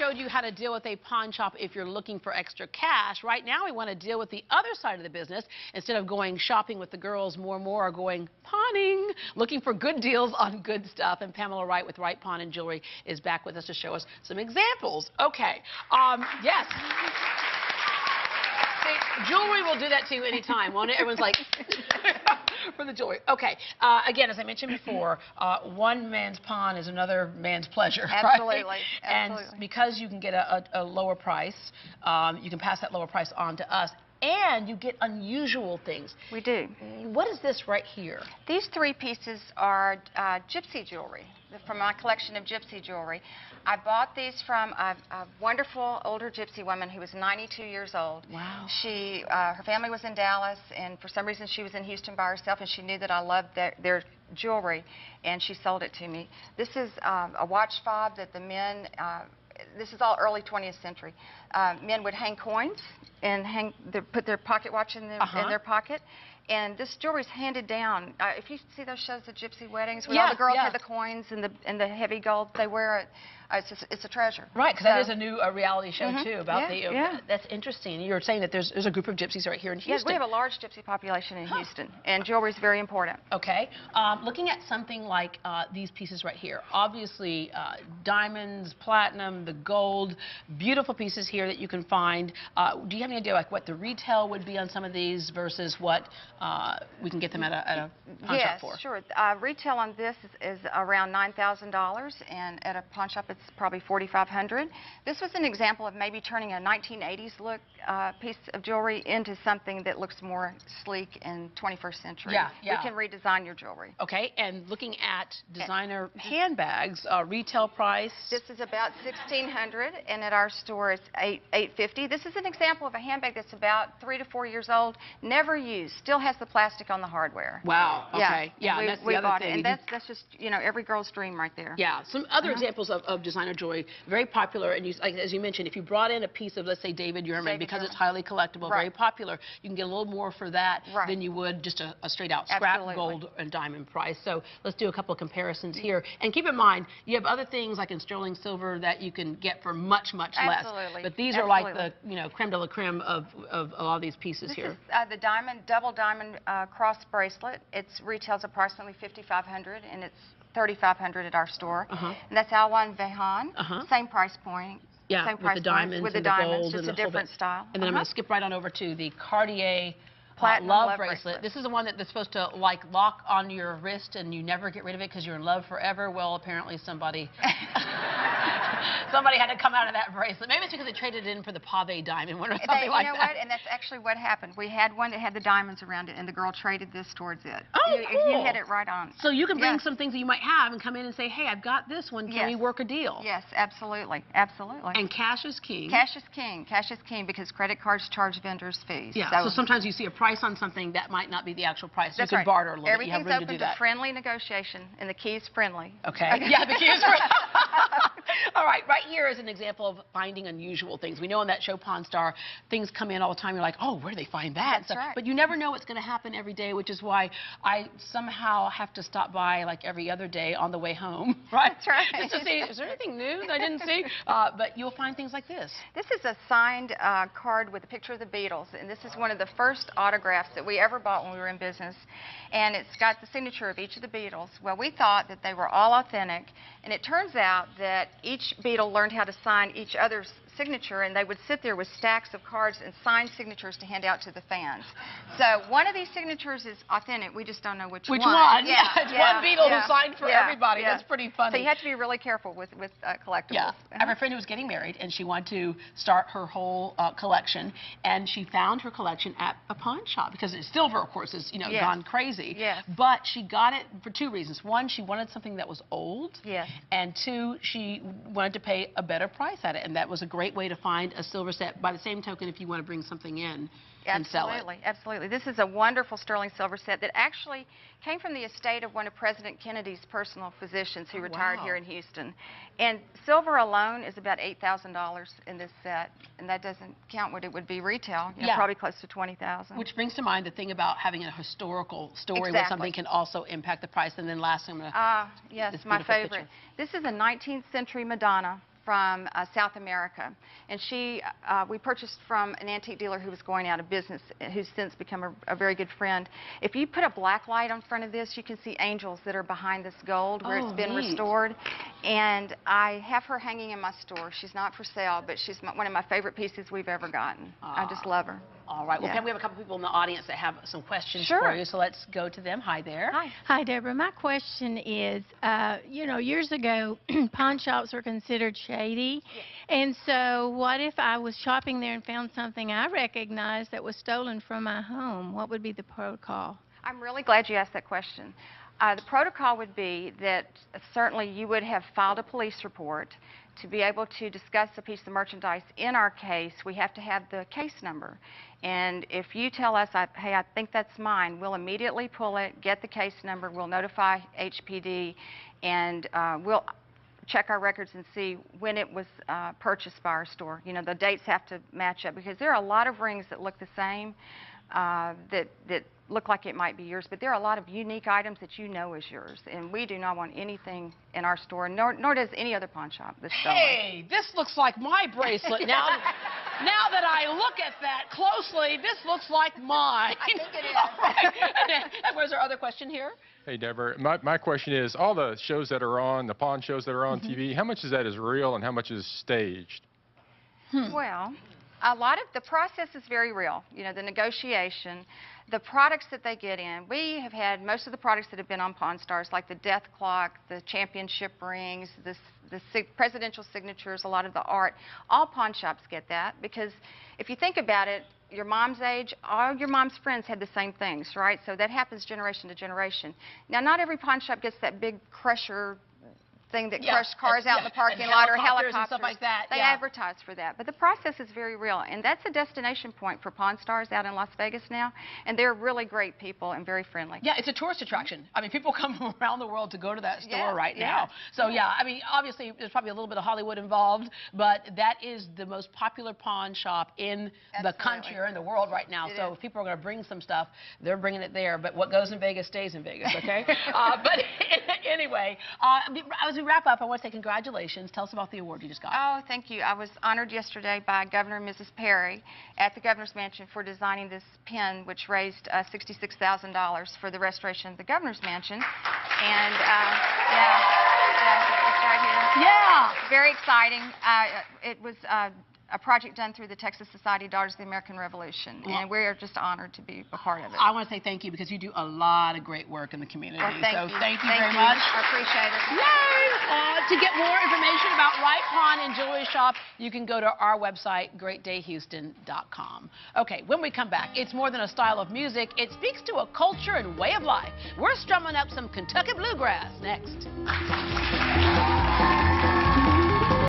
showed you how to deal with a pawn shop if you're looking for extra cash. Right now, we want to deal with the other side of the business. Instead of going shopping with the girls, more and more are going pawning, looking for good deals on good stuff. And Pamela Wright with Wright Pawn and Jewelry is back with us to show us some examples. Okay. Yes. See, jewelry will do that to you anytime, won't it? Everyone's like, for the jewelry. Okay. Again, as I mentioned before, one man's pawn is another man's pleasure. Absolutely. Right? Absolutely. And because you can get a lower price, you can pass that lower price on to us. And you get unusual things. We do. What is this right here? These three pieces are gypsy jewelry, from my collection of gypsy jewelry. I bought these from a wonderful older gypsy woman who was 92 years old. Wow. Her family was in Dallas, and for some reason she was in Houston by herself, and she knew that I loved their jewelry, and she sold it to me. This is a watch fob that the men, this is all early 20th century. Men would hang coins and put their pocket watch in their pocket. And this jewelry is handed down. If you see those shows, the Gypsy Weddings, where all the girls have the coins and the heavy gold, they wear it. It's a treasure. Right, because that is a new reality show too about that's interesting. You were saying that there's a group of gypsies right here in Houston. Yes, we have a large gypsy population in Houston, and jewelry is very important. Okay, looking at something like these pieces right here, obviously diamonds, platinum, the gold, beautiful pieces here that you can find. Do you have any idea like what the retail would be on some of these versus what we can get them at a pawn shop for? Yes, sure. Retail on this is around $9,000, and at a pawn shop it's probably $4,500. This was an example of maybe turning a 1980s look piece of jewelry into something that looks more sleek and 21st century. Yeah. We can redesign your jewelry. Okay, and looking at designer handbags, retail price? This is about $1,600, and at our store it's $850. This is an example of a handbag that's about 3 to 4 years old, never used, still has the plastic on the hardware. Wow. Okay. Yeah, that's the other thing. And that's just, you know, every girl's dream right there. Yeah. Some other examples of designer jewelry, very popular, and like, as you mentioned, if you brought in a piece of, let's say, David Yurman, because it's highly collectible, very popular, you can get a little more for that than you would just a straight out scrap gold and diamond price. So let's do a couple of comparisons here. And keep in mind, you have other things like in sterling silver that you can get for much, much less. But these are like the, you know, creme de la creme of a lot of these pieces here. This is the diamond, double diamond cross bracelet. It retails approximately $5,500, and it's $3,500 at our store. And that's Alwan Vehan, same price point. Yeah, same price with the diamonds, with the diamonds, just a different style. And then I'm going to skip right on over to the Cartier love bracelet. This is the one that's supposed to like lock on your wrist and you never get rid of it because you're in love forever. Well, apparently somebody had to come out of that bracelet. Maybe it's because they traded it in for the pave diamond one or something like that. You know what? And that's actually what happened. We had one that had the diamonds around it, and the girl traded this towards it. Oh, cool. You hit it right on. So you can bring some things that you might have and come in and say, hey, I've got this one. Can we work a deal? Yes, absolutely. Absolutely. And cash is king. Cash is king. Cash is king because credit cards charge vendors fees. Yeah, so sometimes you see a price on something that might not be the actual price. That's you can barter a little bit. You have room Everything's to do open that. to friendly negotiation, and the key is friendly. Okay. Yeah, the key is friendly. All right, right here is an example of finding unusual things. We know on that show Pawn Star, things come in all the time. You're like, oh, where do they find that? That's right. But you never know what's going to happen every day, which is why I somehow have to stop by like every other day on the way home, right? That's right. Just to see, is there anything new that I didn't see? But you'll find things like this. This is a signed card with a picture of the Beatles, and this is one of the first autographs that we ever bought when we were in business, and it's got the signature of each of the Beatles. Well, we thought that they were all authentic, and it turns out that each Beatle learned how to sign each other's signature, and they would sit there with stacks of cards and signed signatures to hand out to the fans. So one of these signatures is authentic. We just don't know which one. Which one? Yeah, it's one Beatle who signed for everybody. That's pretty funny. So you have to be really careful with collectibles. Yeah. I have a friend who was getting married, and she wanted to start her whole collection, and she found her collection at a pawn shop because silver, of course, is gone crazy. Yes. But she got it for two reasons. One, she wanted something that was old. Yes. And two, she wanted to pay a better price at it, and that was a great way to find a silver set. By the same token, if you want to bring something in and sell it. Absolutely. This is a wonderful sterling silver set that actually came from the estate of one of President Kennedy's personal physicians who retired here in Houston. And silver alone is about $8,000 in this set, and that doesn't count what it would be retail, probably close to $20,000. Which brings to mind the thing about having a historical story where something can also impact the price. And then last, I'm going to yes, my favorite. This is a 19th century Madonna from South America. And we purchased from an antique dealer who was going out of business, who's since become a very good friend. If you put a black light on front of this, you can see angels that are behind this gold where it's been restored. And I have her hanging in my store. She's not for sale, but she's one of my favorite pieces we've ever gotten. I just love her. All right. Well, Pam, we have a couple people in the audience that have some questions Sure. for you, so let's go to them. Hi there. Hi. Hi, Deborah. My question is, you know, years ago, pawn shops were considered shady. Yes. And so what if I was shopping there and found something I recognized that was stolen from my home? What would be the protocol? I'm really glad you asked that question. The protocol would be that certainly you would have filed a police report. To be able to discuss a piece of merchandise in our case, we have to have the case number. And if you tell us, hey, I think that's mine, we'll immediately pull it, get the case number, we'll notify HPD, and we'll check our records and see when it was purchased by our store. You know, the dates have to match up because there are a lot of rings that look the same, that look like it might be yours, but there are a lot of unique items that you know is yours, and we do not want anything in our store, nor does any other pawn shop that's stolen. Hey, this looks like my bracelet. Now that I look at that closely, this looks like mine. I think it is. All right. And where's our other question here? Hey, Deborah, my question is, all the shows that are on, the pawn shows that are on TV, how much of that is real and how much is staged? Well, a lot of the process is very real. You know, the negotiation, the products that they get in. We have had most of the products that have been on Pawn Stars, like the death clock, the championship rings, the presidential signatures, a lot of the art. All pawn shops get that because if you think about it, your mom's age, all your mom's friends had the same things, right? So that happens generation to generation. Now, not every pawn shop gets that big crusher thing that crushed cars out in the parking lot, or helicopters and stuff like that. They advertise for that. But the process is very real, and that's a destination point for Pawn Stars out in Las Vegas now, and they're really great people and very friendly. Yeah, it's a tourist attraction. I mean, people come from around the world to go to that store right now. So, yeah, I mean, obviously, there's probably a little bit of Hollywood involved, but that is the most popular pawn shop in the country or in the world right now. So if people are going to bring some stuff, they're bringing it there. But what goes in Vegas stays in Vegas, okay? But anyway, as we wrap up, I want to say congratulations. Tell us about the award you just got. Oh, thank you. I was honored yesterday by Governor and Mrs. Perry at the Governor's Mansion for designing this pin, which raised $66,000 for the restoration of the Governor's Mansion. And, it's right here. Yeah. Very exciting. It was a project done through the Texas Society of Daughters of the American Revolution, and we are just honored to be a part of it. I want to say thank you because you do a lot of great work in the community. Well, thank you. Thank you very much. I appreciate it. Yay! To get more information about Wright Pawn and Jewelry Shop, you can go to our website, greatdayhouston.com. Okay, when we come back, it's more than a style of music. It speaks to a culture and way of life. We're strumming up some Kentucky bluegrass next.